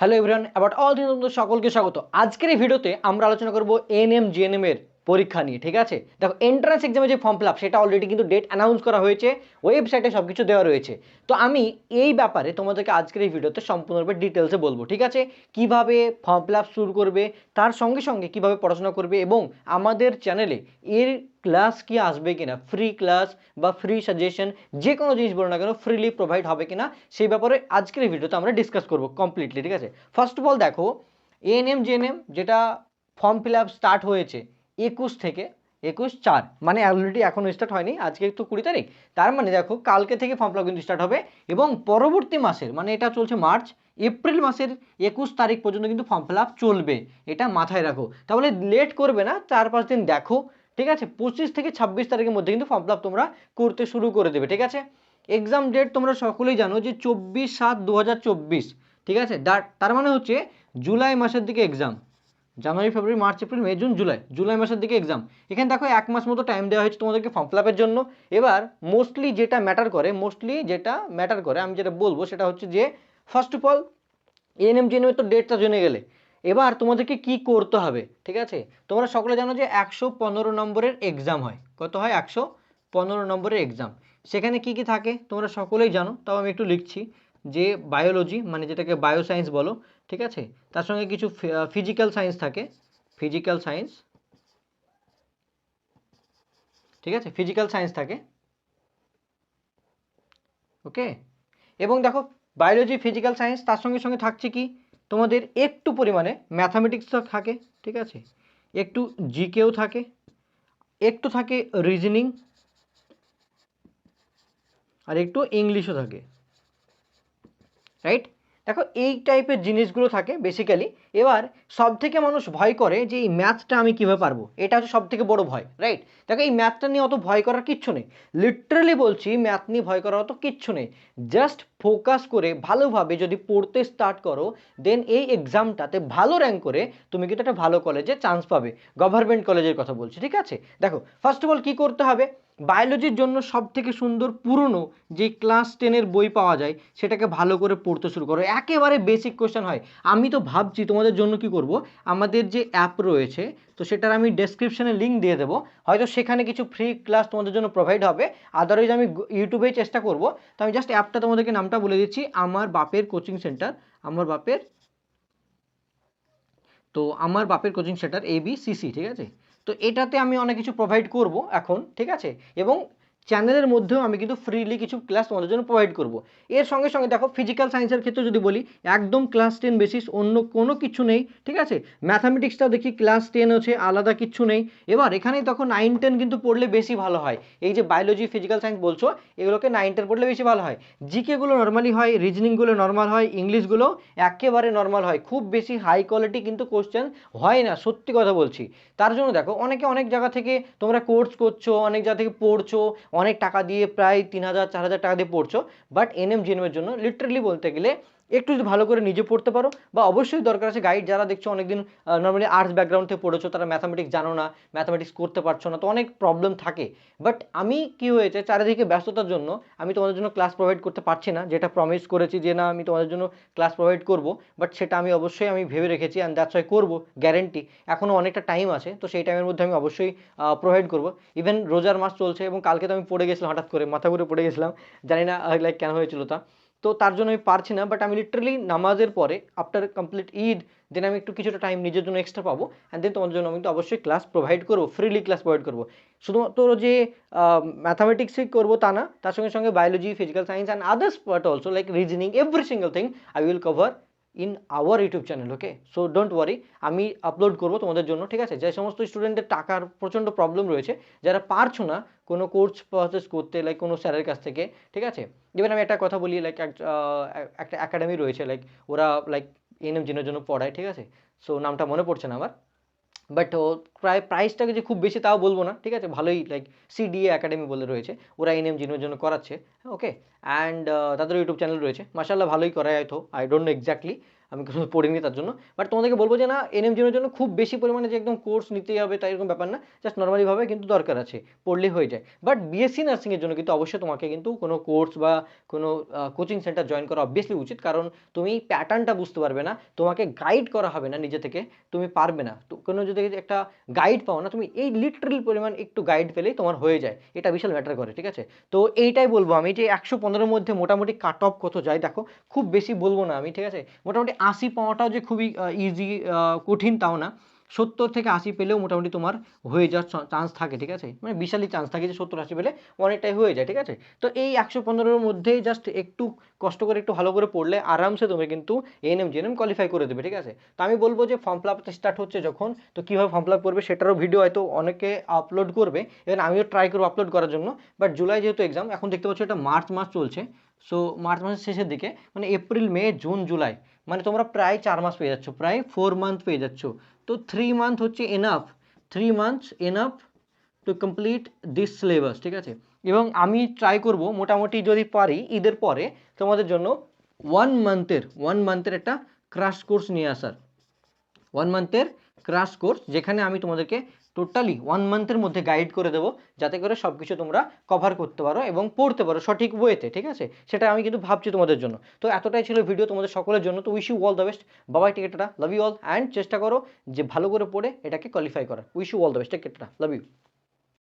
Hello everyone, about all things তোমাদের সকলকে স্বাগত। আজকের এই ভিডিওতে আমরা আলোচনা করব এএনএম জিএনএম এর পরীক্ষা নিয়ে। ঠিক আছে, দেখো এন্ট্রান্স এক্সামে যে ফর্ম ফিল আপ সেটা অলরেডি কিন্তু ডেট অ্যানাউন্স করা হয়েছে, ওয়েবসাইটে সব কিছু দেওয়া রয়েছে। তো আমি এই ব্যাপারে তোমাদেরকে আজকের এই ভিডিওতে সম্পূর্ণরূপে ডিটেলসে বলবো। ঠিক আছে, কিভাবে ফর্ম ফিল আপ শুরু করবে, তার সঙ্গে সঙ্গে কিভাবে পড়াশোনা করবে, এবং আমাদের চ্যানেলে এর ক্লাস কি আসবে কিনা, ফ্রি ক্লাস বা ফ্রি সাজেশন যে কোনো জিনিস বলো না কেন ফ্রিলি প্রোভাইড হবে কিনা, সেই ব্যাপারে আজকের এই ভিডিওতে আমরা ডিসকাস করবো কমপ্লিটলি। ঠিক আছে, ফার্স্ট অফ অল দেখো এএনএম জিএনএম যেটা ফর্ম ফিল আপ স্টার্ট হয়েছে 21 থেকে 21/4, মানে অলরেডি এখনও স্টার্ট হয়নি, আজকে তো 20 তারিখ, তার মানে দেখো কালকে থেকে ফর্ম ফিল আপ কিন্তু স্টার্ট হবে, এবং পরবর্তী মাসের মানে এটা চলছে মার্চ এপ্রিল মাসের 21 তারিখ পর্যন্ত কিন্তু ফর্ম ফিল আপ চলবে, এটা মাথায় রাখো। তাহলে লেট করবে না, 4-5 দিন দেখো। ঠিক আছে, 25 থেকে 26 তারিখের মধ্যে কিন্তু ফর্ম ফিল আপ তোমরা করতে শুরু করে দেবে। ঠিক আছে, এক্সাম ডেট তোমরা সকলেই জানো যে 24/7/2024। ঠিক আছে, তার মানে হচ্ছে জুলাই মাসের দিকে exam, January February March April May June July, July মাসের দিকে এক্সাম। এখানে দেখো 1 মাস মতো টাইম দেওয়া হয়েছে তোমাদেরকে ফর্ম ফিল আপের জন্য। এবার মোস্টলি যেটা ম্যাটার করে আমি যেটা বলবো সেটা হচ্ছে যে first of all ANM GNM তো ডেটটা জেনে গেলে, এবার তোমাদেরকে কি করতে হবে। ঠিক আছে, তোমরা সকলে জানো যে 115 নম্বরের এক্সাম হয়। কত হয়? 115 নম্বরের এক্সাম। সেখানে কি কি থাকে তোমরা সকলেই জানো, তাও আমি একটু লিখছি যে বায়োলজি মানে যেটাকে বায়ো সায়েন্স বলো, ঠিক আছে, তার সঙ্গে কিছু ফিজিক্যাল সায়েন্স থাকে, ফিজিক্যাল সায়েন্স, ঠিক আছে, ফিজিক্যাল সায়েন্স থাকে। ওকে, এবং দেখো বায়োলজি ফিজিক্যাল সায়েন্স তার সঙ্গে সঙ্গে থাকছে কি তোমাদের একটু পরিমাণে ম্যাথামেটিক্সও থাকে। ঠিক আছে, একটু জিকেও থাকে, একটু থাকে রিজনিং, আর একটু ইংলিশও থাকে। রাইট, দেখো এই টাইপের জিনিসগুলো থাকে বেসিক্যালি। এবার সব থেকে মানুষ ভয় করে যে এই ম্যাথটা আমি কীভাবে পারবো, এটা হচ্ছে সব থেকে বড় ভয়। রাইট, দেখো এই ম্যাথটা নিয়ে অত ভয় করার কিচ্ছু নেই, লিটারালি বলছি ম্যাথ নিয়ে ভয় করার অত কিচ্ছু নেই। জাস্ট ফোকাস করে ভালোভাবে যদি পড়তে স্টার্ট করো, দেন এই এক্সামটাতে ভালো র্যাঙ্ক করে তুমি কিন্তু একটা ভালো কলেজে চান্স পাবে, গভর্নমেন্ট কলেজের কথা বলছি। ঠিক আছে, দেখো ফার্স্ট অফ অল কী করতে হবে, বায়োলজির জন্য সব থেকে সুন্দর পুরনো যে ক্লাস 10-এর বই পাওয়া যায় সেটাকে ভালো করে পড়তে শুরু করো, একেবারে বেসিক কোয়েশ্চেন হয়। আমি তো ভাবছি তোমাদের জন্য কি করব, আমাদের যে অ্যাপ রয়েছে তো সেটার আমি ডেসক্রিপশনে লিঙ্ক দিয়ে দেবো, হয়তো সেখানে কিছু ফ্রি ক্লাস তোমাদের জন্য প্রোভাইড হবে, আদারওয়াইজ আমি ইউটিউবেই চেষ্টা করব। তো আমি জাস্ট অ্যাপটা তোমাদেরকে নামটা বলে দিচ্ছি, আমার বাপের কোচিং সেন্টার, আমার বাপের কোচিং সেন্টার ABCC। ঠিক আছে, তো এটাতে আমি অনেক কিছু প্রোভাইড করব এখন। ঠিক আছে, এবং চ্যানেলের মধ্যেও আমি কিন্তু ফ্রিলি কিছু ক্লাস তোমাদের জন্য প্রোভাইড করব। এর সঙ্গে সঙ্গে দেখো ফিজিক্যাল সায়েন্সের ক্ষেত্রে যদি বলি, একদম ক্লাস 10 বেসিস, অন্য কোনো কিছু নেই। ঠিক আছে, ম্যাথামেটিক্সটাও দেখি ক্লাস 10 হচ্ছে, আলাদা কিছু নেই। এবার এখানে তখন 9-10 কিন্তু পড়লে বেশি ভালো হয়, এই যে বায়োলজি ফিজিক্যাল সায়েন্স বলছো এগুলোকে 9-10 পড়লে বেশি ভালো হয়। জিকেগুলো নর্মালি হয়, রিজনিংগুলো নর্মাল হয়, ইংলিশগুলো একেবারে নর্মাল হয়, খুব বেশি হাই কোয়ালিটি কিন্তু কোশ্চেন হয় না, সত্যি কথা বলছি। তার জন্য দেখো অনেকে অনেক জায়গা থেকে তোমরা কোর্স করছো, অনেক জায়গা থেকে পড়ছো, অনেক টাকা দিয়ে প্রায় 3,000-4,000 টাকা দিয়ে পড়ছো, বাট এনএম জিএনএমের জন্য লিটারালি বলতে গেলে একটু যদি ভালো করে নিজে পড়তে পারো, বা অবশ্যই দরকার আছে গাইড, যারা দেখছো অনেকদিন নর্মালি আর্টস ব্যাকগ্রাউন্ড থেকে পড়েছো, তারা ম্যাথামেটিক্স জানো না, ম্যাথামেটিক্স করতে পারছো না, তো অনেক প্রবলেম থাকে। বাট আমি কি হয়েছে, চারিদিকে ব্যস্ততার জন্য আমি তোমাদের জন্য ক্লাস প্রোভাইড করতে পারছি না, যেটা প্রমিস করেছি যে না আমি তোমাদের জন্য ক্লাস প্রোভাইড করব, বাট সেটা আমি অবশ্যই আমি ভেবে রেখেছি, অ্যান্ড দ্যাটস ওয়াই করবো, গ্যারেন্টি। এখনও অনেকটা টাইম আছে, তো সেই টাইমের মধ্যে আমি অবশ্যই প্রোভাইড করবো। ইভেন রোজার মাস চলছে, এবং কালকে তো আমি পড়ে গেছিলাম, হঠাৎ করে মাথা ঘুরে পড়ে গেছিলাম, জানি না লাইক কেন হয়েছিল তা, তো তার জন্য আমি পারছি না। বাট আমি লিটারালি নামাজের পরে আফটার কমপ্লিট ঈদ দেন আমি একটু কিছুটা টাইম নিজের জন্য এক্সট্রা পাবো, অ্যান্ড দেন তোমাদের জন্য আমি কিন্তু অবশ্যই ক্লাস প্রোভাইড করবো, ফ্রিলি ক্লাস প্রোভাইড করবো। শুধুমাত্র যে ম্যাথামেটিক্সই করবো তা না, তার সঙ্গে সঙ্গে biology physical science and others part also like reasoning, every single thing I will cover in our YouTube channel. Okay, so don't worry, আমি আপলোড করবো তোমাদের জন্য। ঠিক আছে, যে সমস্ত স্টুডেন্টের টাকার প্রচণ্ড প্রবলেম রয়েছে, যারা পারছো না কোনো কোর্স প্রসেস করতে লাইক কোনো স্যারের কাছ থেকে, ঠিক আছে, ইভেন আমি একটা কথা বলি, লাইক একটা একাডেমি রয়েছে, লাইক ওরা লাইক এনএম জিনের জন্য পড়ায়। ঠিক আছে, সো নামটা মনে পড়ছে না আমার, বাট ও প্রাইসটাকে যে খুব বেশি তাও বলবো না। ঠিক আছে, ভালোই লাইক CDA একাডেমি বলে রয়েছে, ওরা এনএম জিনের জন্য করাচ্ছে। ওকে, অ্যান্ড তাদের ইউটিউব চ্যানেল রয়েছে, মাশাআল্লাহ ভালোই করায়, হয়তো আই ডোন্ট নো এক্স্যাক্টলি, আমি কোনো পড়িনি তার জন্য। বাট তোমাদেরকে বলবো যে না, এনএমজিএনের জন্য খুব বেশি পরিমাণে যে একদম কোর্স নিতেই হবে তাই এরকম ব্যাপার না, জাস্ট নর্মালিভাবে কিন্তু দরকার আছে, পড়লেই হয়ে যায়। বাট বিএসসি নার্সিংয়ের জন্য কিন্তু অবশ্যই তোমাকে কিন্তু কোনো কোর্স বা কোনো কোচিং সেন্টার জয়েন করা অবভিয়াসলি উচিত, কারণ তুমি প্যাটার্নটা বুঝতে পারবে না, তোমাকে গাইড করা হবে না নিজে থেকে, তুমি পারবে না। তো কোনো যদি একটা গাইড পাও না, তুমি এই লিটারেল পরিমাণ একটু গাইড পেলেই তোমার হয়ে যায়, এটা বিশাল ম্যাটার করে, ঠিক আছে। তো এইটাই বলবো আমি যে 115-এর মধ্যে মোটামুটি কাট অফ কত যায় দেখো, খুব বেশি বলবো না আমি, ঠিক আছে। মোটামুটি 80 পাওয়াটাও যে খুবই ইজি কঠিন তাও না, 70 থেকে 80 পেলেও মোটামুটি তোমার হয়ে যাওয়ার চান্স থাকে, ঠিক আছে, মানে বিশালই চান্স থাকে যে 70-80 পেলে অনেকটাই হয়ে যায়, ঠিক আছে। তো এই 115-এর মধ্যেই জাস্ট একটু কষ্ট করে একটু ভালো করে পড়লে আরামসে তুমি কিন্তু এএনএম জিএনএম কোয়ালিফাই করে দেবে, ঠিক আছে। তো আমি বলবো যে ফর্ম ফিল আপ স্টার্ট হচ্ছে যখন, তো কীভাবে ফর্ম ফিল আপ করবে সেটারও ভিডিও হয়তো অনেকে আপলোড করবে, এবং আমিও ট্রাই করবো আপলোড করার জন্য। বাট জুলাই যেহেতু এক্সাম, এখন দেখতে পাচ্ছ এটা মার্চ মাস চলছে, সো মার্চ মাসের শেষের দিকে, মানে এপ্রিল মে জুন জুলাই, মানে তোমরা প্রায় 4 মাস পেয়ে যাচ্ছ, প্রায় 4 মান্থ পেয়ে যাচ্ছ। তো 3 মান্থ হচ্ছে enough, 3 months enough to complete this syllabus, ঠিক আছে। এবং আমি ট্রাই করব মোটামুটি যদি পারি ঈদের পরে তোমাদের জন্য 1 মান্থের একটা ক্রাশ কোর্স নিয়ে আসার, 1 মান্থের ক্রাশ কোর্স, যেখানে আমি তোমাদেরকে টোটালি 1 মান্থের মধ্যে গাইড করে দেবো, যাতে করে সব কিছু তোমরা কভার করতে পারো এবং পড়তে পারো সঠিক ওয়েতে, ঠিক আছে। সেটা আমি কিন্তু ভাবছি তোমাদের জন্য। তো এতটাই ছিল ভিডিও তোমাদের সকলের জন্য। তো wish you all the best, বাবাই, take care, love you all, and চেষ্টা করো যে ভালো করে পড়ে এটাকে কোয়ালিফাই করা। Wish you all the best, take care, love you.